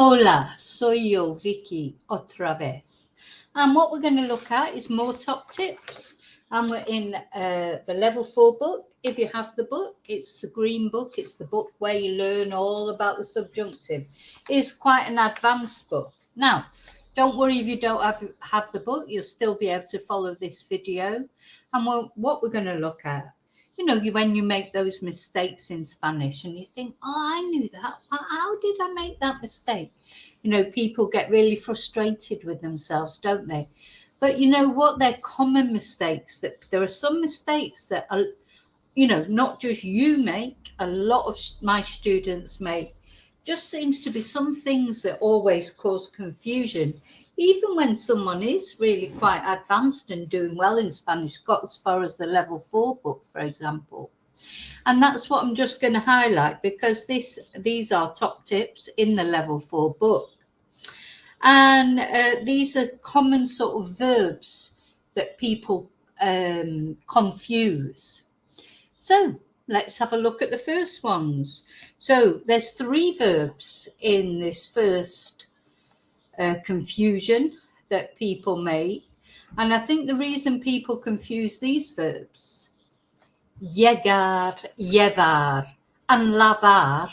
Hola, soy yo, Vicky, otra vez. And what we're going to look at is more top tips. And we're in the level 4 book. If you have the book, it's the green book. It's the book where you learn all about the subjunctive. It's quite an advanced book. Now, don't worry if you don't have the book. You'll still be able to follow this video. And what we're going to look at, when you make those mistakes in Spanish and you think, oh, I knew that. How did I make that mistake? People get really frustrated with themselves, don't they? But you know what? They're common mistakes. That there are some mistakes that are, not just you make, a lot of my students make. Just seems to be some things that always cause confusion, even when someone is really quite advanced and doing well in Spanish, got as far as the level 4 book, for example. And that's what I'm just going to highlight, because these are top tips in the level 4 book. And these are common sort of verbs that people confuse. So let's have a look at the first ones. So there's 3 verbs in this first confusion that people make. And I think the reason people confuse these verbs, llegar, llevar, and lavar.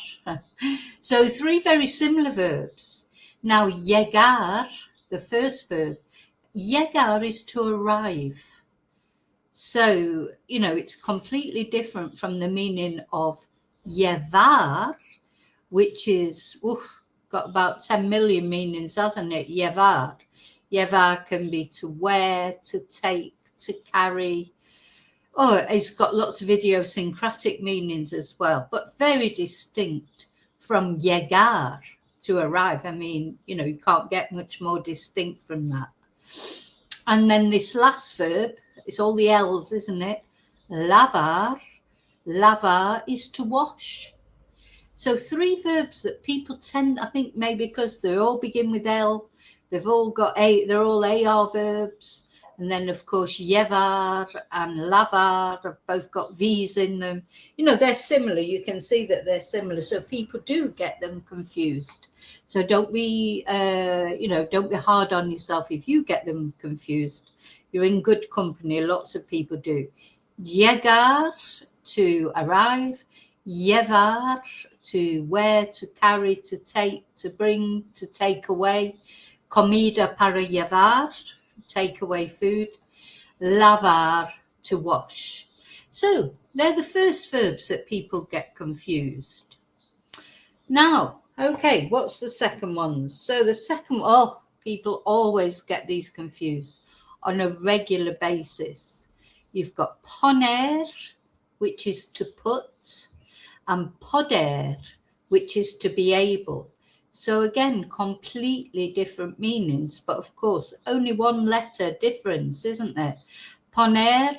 So 3 very similar verbs. Now, llegar, the first verb, llegar is to arrive. So, it's completely different from the meaning of llevar, which is got about 10 million meanings, hasn't it? Llevar. Llevar can be to wear, to take, to carry. Oh, it's got lots of idiosyncratic meanings as well, but very distinct from llegar, to arrive. I mean, you can't get much more distinct from that. And then this last verb, it's all the L's, isn't it? Lavar. Lavar is to wash. So 3 verbs that people tend, I think maybe because they all begin with L, they're all AR verbs. And then, of course, llevar and lavar have both got V's in them. They're similar. You can see that they're similar. So people do get them confused. So don't be hard on yourself if you get them confused. You're in good company. Lots of people do. Llegar, to arrive. Llevar, to wear, to carry, to take, to bring, to take away. Comida para llevar, take away food. Lavar, to wash. So they're the first verbs that people get confused. Now, okay, what's the second one? So the second, people always get these confused on a regular basis. You've got poner, which is to put, and poder, which is to be able. So again, completely different meanings, but of course, only one letter difference, isn't there? Poner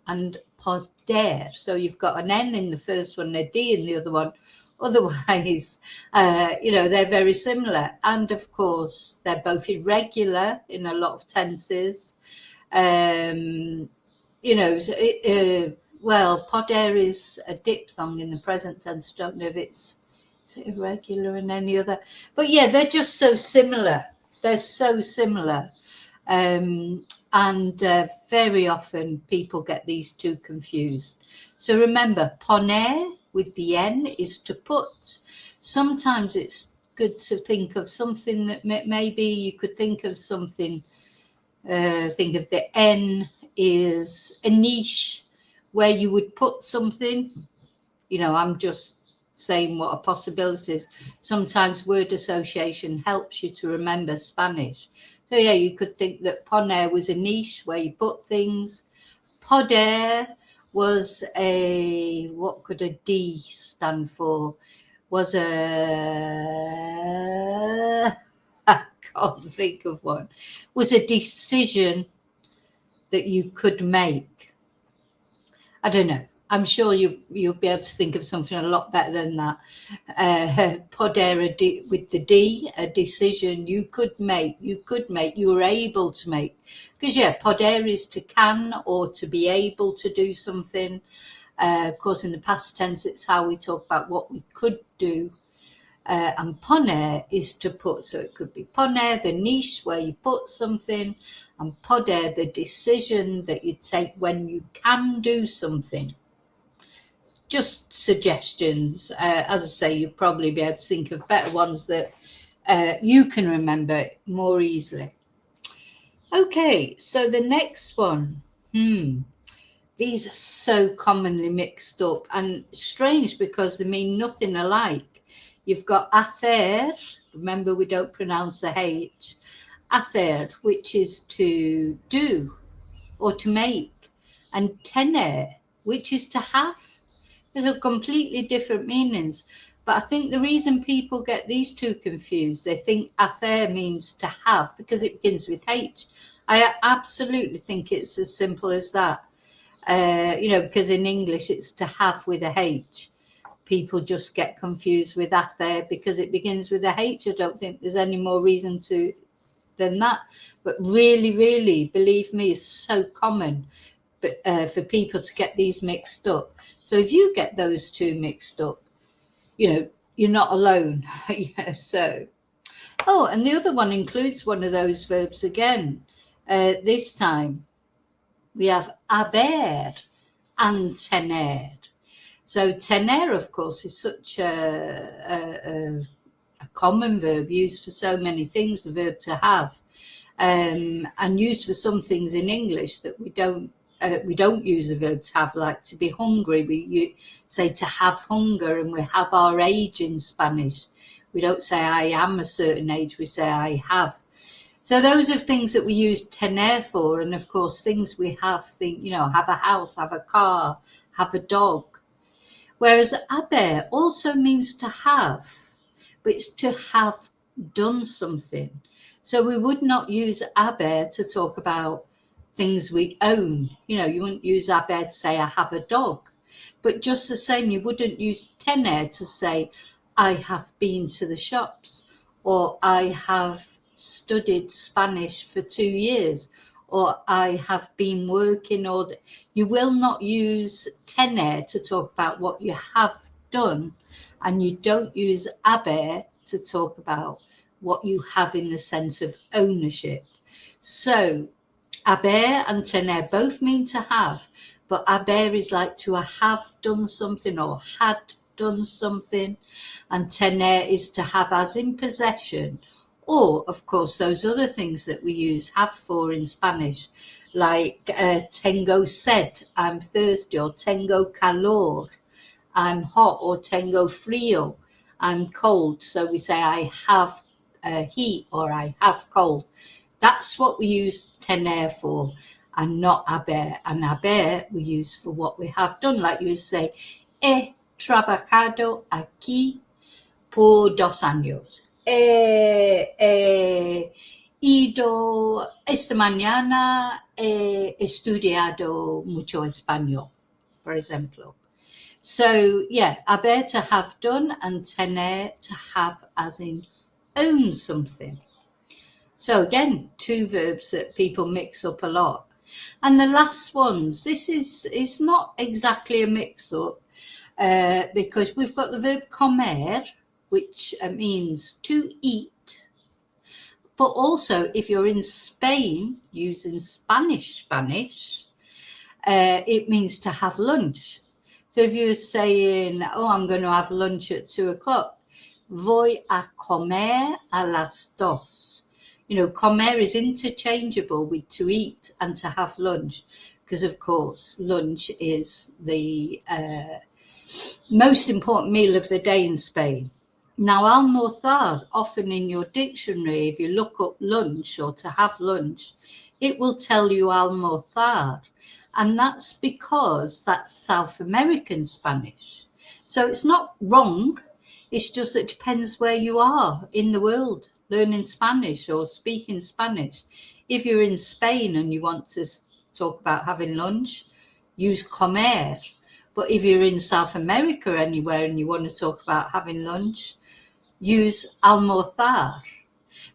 and poder. So you've got an N in the first one, a D in the other one. Otherwise, they're very similar. And of course, they're both irregular in a lot of tenses. Poder is a diphthong in the present tense. I don't know if it's irregular in any other. But yeah, they're just so similar. They're so similar. And very often people get these two confused. So remember, poner with the N is to put. Sometimes it's good to think of something that maybe you could think of something. Think of the N is a niche where you would put something. I'm just saying what a possibility is. Sometimes word association helps you to remember Spanish. So yeah, you could think that poner was a niche where you put things. Poder was what could a D stand for? Was I can't think of one. Was a decision that you could make. I don't know. I'm sure you'll be able to think of something a lot better than that. Poder with the D, a decision you could make, you were able to make. Because poder is to can or to be able to do something. Of course, in the past tense, it's how we talk about what we could do. And poner is to put, so it could be poner, the niche where you put something, and poder, the decision that you take when you can do something. Just suggestions. As I say, you'll probably be able to think of better ones that you can remember more easily. Okay, so the next one. These are so commonly mixed up and strange because they mean nothing alike. You've got ather, remember we don't pronounce the H, ather, which is to do or to make, and tener, which is to have. These are completely different meanings. But I think the reason people get these two confused, they think ather means to have because it begins with H. I absolutely think it's as simple as that. Because in English it's to have with a H. People just get confused with that there because it begins with a H. I don't think there's any more reason than that. But really, really, believe me, it's so common for people to get these mixed up. So if you get those two mixed up, you're not alone. Yeah, so. Oh, and the other one includes one of those verbs again. This time we have haber and tener. So tener, of course, is such a common verb used for so many things, the verb to have, and used for some things in English that we don't use the verb to have, like to be hungry. We say to have hunger, and we have our age in Spanish. We don't say I am a certain age, we say I have. So those are things that we use tener for, and of course things we have, have a house, have a car, have a dog. Whereas haber also means to have, but it's to have done something. So we would not use haber to talk about things we own. You wouldn't use haber to say I have a dog. But just the same, you wouldn't use tener to say I have been to the shops, or I have studied Spanish for 2 years, or I have been working, or you will not use tener to talk about what you have done, and you don't use haber to talk about what you have in the sense of ownership. So haber and tener both mean to have, but haber is like to have done something or had done something, and tener is to have as in possession, or of course those other things that we use have for in Spanish, like tengo sed, I'm thirsty, or tengo calor, I'm hot, or tengo frío, I'm cold. So we say I have heat, or I have cold. That's what we use tener for, and not haber. And haber we use for what we have done, like you say, he trabajado aquí por 2 años. He ido esta mañana, he estudiado mucho español, for example. So, haber to have done, and tener to have as in own something. So again, two verbs that people mix up a lot. And the last ones, this is not exactly a mix-up because we've got the verb comer, which means to eat. But also, if you're in Spain using Spanish, it means to have lunch. So if you're saying, I'm going to have lunch at 2:00, voy a comer a las 2. Comer is interchangeable with to eat and to have lunch, because of course lunch is the most important meal of the day in Spain. Now, almorzar, often in your dictionary, if you look up lunch or to have lunch, it will tell you almorzar. And that's because that's South American Spanish. So it's not wrong. It's just that it depends where you are in the world learning Spanish or speaking Spanish. If you're in Spain and you want to talk about having lunch, use comer. But if you're in South America anywhere and you want to talk about having lunch, use almorzar.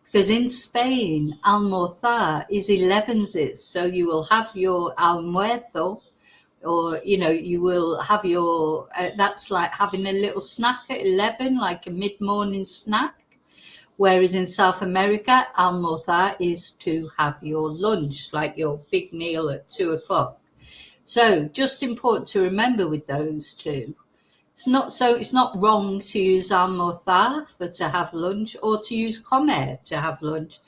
Because in Spain, almorzar is 11s. So you will have your almuerzo, or you will have your that's like having a little snack at 11, like a mid-morning snack. Whereas in South America, almorzar is to have your lunch, like your big meal at 2 o'clock. So just important to remember with those two. It's not wrong to use almorzar for to have lunch, or to use comer to have lunch.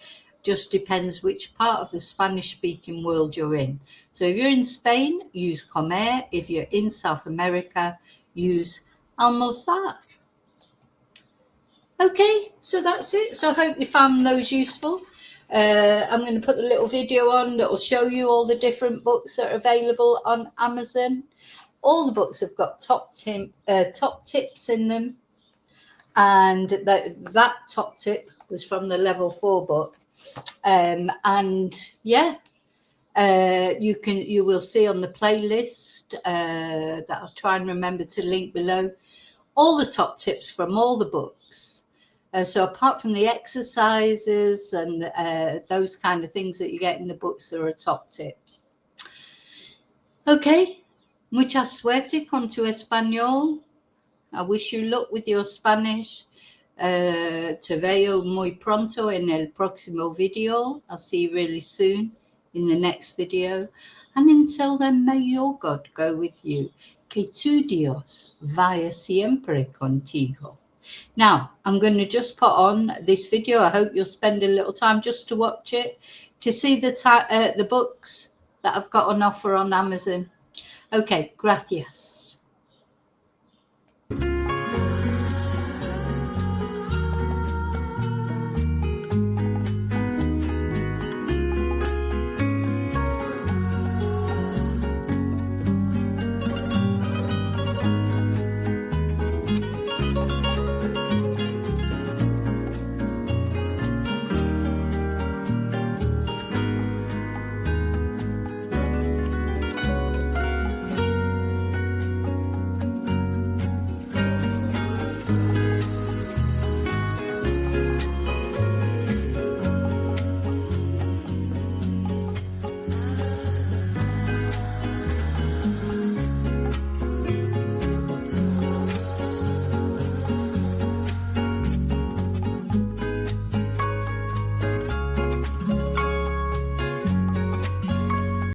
Just depends which part of the Spanish speaking world you're in. So if you're in Spain, use comer. If you're in South America, use almorzar. Okay, so that's it. So I hope you found those useful. I'm going to put the little video on that will show you all the different books that are available on Amazon. All the books have got top tips in them, and that top tip was from the level 4 book. And yeah, you will see on the playlist that I'll try and remember to link below, all the top tips from all the books. So apart from the exercises and those kind of things that you get in the books, there are top tips. Okay, mucha suerte con tu español. I wish you luck with your Spanish. Te veo muy pronto en el próximo video. I'll see you really soon in the next video. And until then, may your God go with you. Que tu Dios vaya siempre contigo. Now, I'm going to just put on this video. I hope you'll spend a little time just to watch it, to see the books that I've got on offer on Amazon. Okay, gracias.